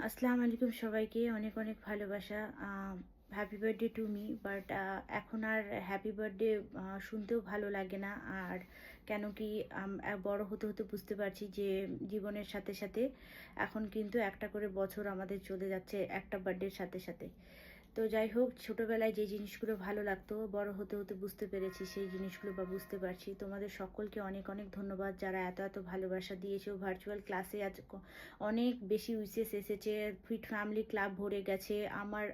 আসসালামু আলাইকুম সবাইকে, অনেক অনেক ভালোবাসা। Happy birthday to me. But এখন আর হ্যাপি বার্থডে শুনতেও ভালো লাগে না। আর কেন কি বড় হতে হতে বুঝতে পারছি যে জীবনের সাথে সাথে এখন কিন্তু একটা করে বছর আমাদের চলে যাচ্ছে একটা বার্থডের সাথে সাথে। তো যাই হোক, ছোটোবেলায় যে জিনিসগুলো ভালো লাগতো বড় হতে হতে বুঝতে পেরেছি সেই জিনিসগুলো বা বুঝতে পারছি। তোমাদের সকলকে অনেক অনেক ধন্যবাদ যারা এত এত ভালোবাসা দিয়েছো। ভার্চুয়াল ক্লাসে আজ অনেক বেশি উইসেস এসেছে, ফিট ফ্যামিলি ক্লাব ভরে গেছে। আমার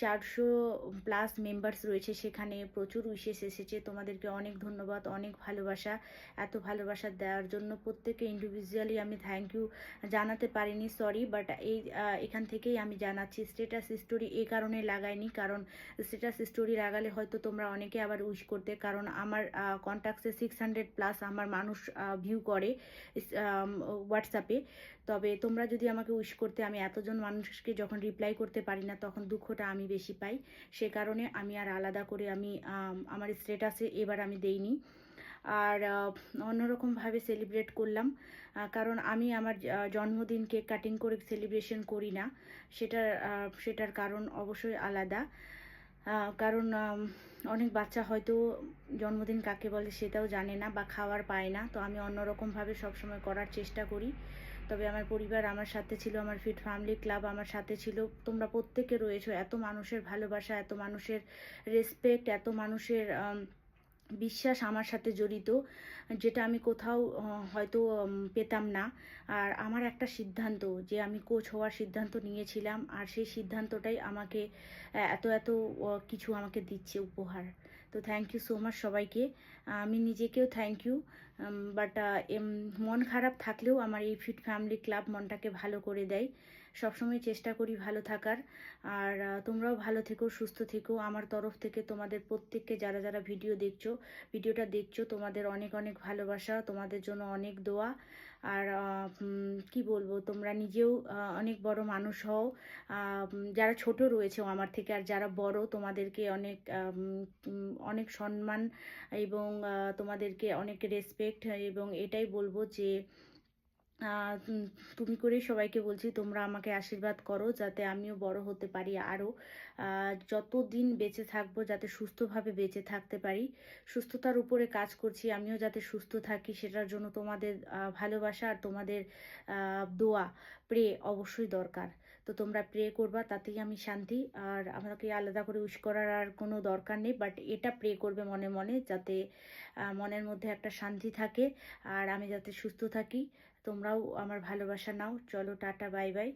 400+ মেম্বার্স রয়েছে, সেখানে প্রচুর উইসেস এসেছে। তোমাদেরকে অনেক ধন্যবাদ, অনেক ভালোবাসা। এত ভালোবাসা দেওয়ার জন্য প্রত্যেকে ইন্ডিভিজুয়ালি আমি থ্যাংক ইউ জানাতে পারিনি, সরি। বাট এখান থেকেই আমি জানাচ্ছি। স্ট্যাটাস স্টোরি এই কারণে লাগাইনি, কারণ স্ট্যাটাস স্টোরি লাগালে হয়তো তোমরা অনেকে আবার উইশ করতে, কারণ আমার কন্ট্যাক্টসে 600+ আমার মানুষ ভিউ করে হোয়াটসঅ্যাপে। তবে তোমরা যদি আমাকে উইশ করতে, আমি এতজন মানুষকে যখন রিপ্লাই করতে পারি না তখন দুঃখটা আমি বেশি পাই। সে কারণে আমি আর আলাদা করে আমি আমার স্ট্যাটাসে এবার আমি দেইনি। আর অন্যরকমভাবে সেলিব্রেট করলাম, কারণ আমি আমার জন্মদিন কেক কাটিং করে সেলিব্রেশন করি না। সেটার কারণ অবশ্যই আলাদা। কারণ অনেক বাচ্চা হয়তো জন্মদিন কাকে বলে সেটাও জানে না বা খাওয়ার পায় না। তো আমি অন্যরকমভাবে সবসময় করার চেষ্টা করি। তবে আমার পরিবার আমার সাথে ছিল, আমার ফিট ফ্যামিলি ক্লাব আমার সাথে ছিল। তোমরা প্রত্যেকে রয়েছো, এত মানুষের ভালোবাসা, এত মানুষের রেসপেক্ট, এত মানুষের বিশ্বাস আমার সাথে জড়িত, যেটা আমি কোথাও হয়তো পেতাম না। আর আমার একটা সিদ্ধান্ত, যে আমি কোচ হওয়ার সিদ্ধান্ত নিয়েছিলাম, আর সেই সিদ্ধান্তটাই আমাকে এত এত কিছু আমাকে দিচ্ছে উপহার। তো থ্যাংক ইউ সো মাচ সবাইকে। আমি নিজেকেও থ্যাংক ইউ। বাট মন খারাপ থাকলেও আমার এই ফিট ফ্যামিলি ক্লাব মনটাকে ভালো করে দেয়। সবসময় চেষ্টা করি ভালো থাকার। আর তোমরাও ভালো থেকো, সুস্থ থেকো। আমার তরফ থেকে তোমাদের প্রত্যেককে, যারা যারা ভিডিওটা দেখছো, তোমাদের অনেক অনেক ভালোবাসা, তোমাদের জন্য অনেক দোয়া। আর কি বলবো, তোমরা নিজেও অনেক বড় মানুষ হও। যারা ছোট রয়েছে আমার থেকে, আর যারা বড়, তোমাদেরকে অনেক অনেক সম্মান এবং তোমাদেরকে অনেক রেসপেক্ট। এবং এটাই বলবো যে তুমি করেই সবাইকে বলছি, তোমরা আমাকে আশীর্বাদ করো যাতে আমিও বড় হতে পারি আরও। যতদিন বেঁচে থাকবো যাতে সুস্থভাবে বেঁচে থাকতে পারি। সুস্থতার উপরে কাজ করছি, আমিও যাতে সুস্থ থাকি, সেটার জন্য তোমাদের ভালোবাসা আর তোমাদের দোয়া, প্রে অবশ্যই দরকার। তো তোমরা প্রে করবা, তাতেই আমি শান্তি। আর আমাকে আলাদা করে উইশ করার আর কোনো দরকার নেই, বাট এটা প্রে করবে মনে মনে, যাতে মনের মধ্যে একটা শান্তি থাকে আর আমি যাতে সুস্থ থাকি। তোমরাও আমার ভালোবাসা নাও। চলো, টাটা, বাই বাই।